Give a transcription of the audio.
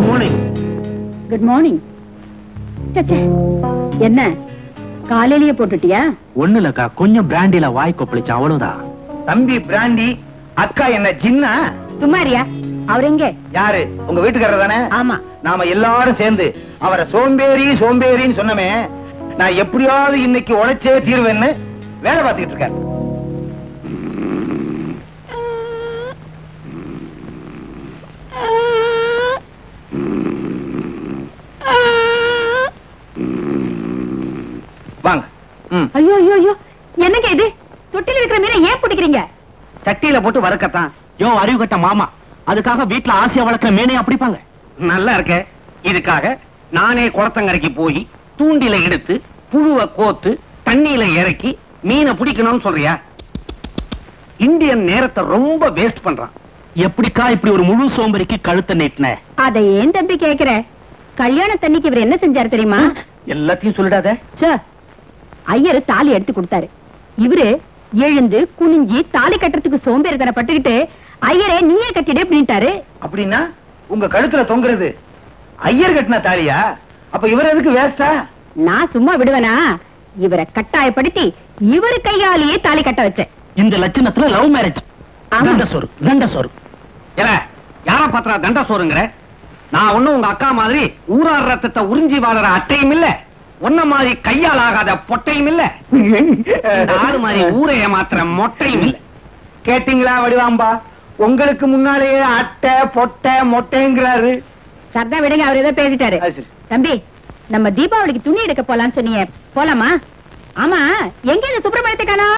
Good morning. Good morning. என்ன காலையிலேயே போட்டுட்டியா? ஒண்ணு இல்லக்கா, கொஞ்சம் பிராண்டில வாய் கொப்பளிச்சு, அவ்வளவுதான். தம்பி பிராண்டி, அக்கா என்ன ஜின்னா? சும்மாரியா? அவர் எங்க? யாரு? உங்க வீட்டுக்காரர் தானே? ஆமா. நாம எல்லாரும் சேர்ந்து அவரை சோம்பேறி சோம்பேறின்னு சொன்னமே, நான் எப்படியாவது இன்னைக்கு உழைச்சே தீர்வேன்னு வேலை பார்த்துக்கிட்டு இருக்காரு. வாங்க. ஐயோ ஐயோ ஐயோ, என்னங்க இது? தொட்டில இருக்கிற மீனை ஏன் பிடிக்கிறீங்க? சட்டியில போட்டு வறுக்கத்தான். யோ அறிவு கட்ட மாமா, அதுக்காக வீட்டுல ஆசையா வளர்க்கிற மீனையா பிடிப்பாங்க? நல்லா இருக்க. இதுக்காக நானே குளத்தங்கரைக்கு போய் தூண்டில எடுத்து புழுவை கோத்து தண்ணியில இறக்கி மீனை பிடிக்கணும்னு சொல்றியா? இந்தியன் நேரத்தை ரொம்ப வேஸ்ட் பண்றான். எப்படிக்கா இப்படி ஒரு முழு சோம்பரிக்கு கழுத்தை நீட்டின? அதை ஏன் தம்பி கேக்குற? கல்யாண தண்ணிக்கு இவர் என்ன செஞ்சாரு தெரியுமா? எல்லாத்தையும் சொல்லிடாத. ஐயரு தாலி எடுத்து கொடுத்தாரு. இவரு எழுந்து குனிஞ்சி தாலி கட்டுறதுக்கு சோம்பேறித்தன பட்டுக்கிட்டு ஐயரே நீயே கட்டிடு அப்படின்ட்டாரு. அப்படின்னா உங்க கழுத்துல தொங்குறது ஐயர் கட்டின தாலியா? அப்ப இவர் எதுக்கு வேஸ்டா? நான் சும்மா விடுவேனா? இவரை கட்டாயப்படுத்தி இவரு கையாலேயே தாலி கட்ட வச்சேன். இந்த லட்சணத்துல லவ் மேரேஜ். தண்டசோறு தண்டசோறு. யார பாத்திரா தண்ட சோறுங்கிற? நான் ஒண்ணும் உங்க அக்கா மாதிரி ஊரார் ரத்தத்தை உறிஞ்சி வாழற அட்டையும் இல்ல, ஒன்ன மாதிரி கையால் ஆகாத பொட்டையும் இல்ல, ஆறு மாதிரி ஊரை ஏமாத்துற மொட்டையும் இல்ல. கேட்டீங்களா வடிவாம்பா? உங்களுக்கு முன்னாலேயே அட்டை பொட்டை மொட்டைங்கிறாரு. சர்தா விடுங்க, அவர் ஏதோ பேசிட்டாரு. தம்பி, நம்ம தீபாவளிக்கு துணி எடுக்க போலான்னு சொன்னீங்க, போலாமா? ஆமா, எங்க இந்த சுப்பிரமணியத்தை காணோம்?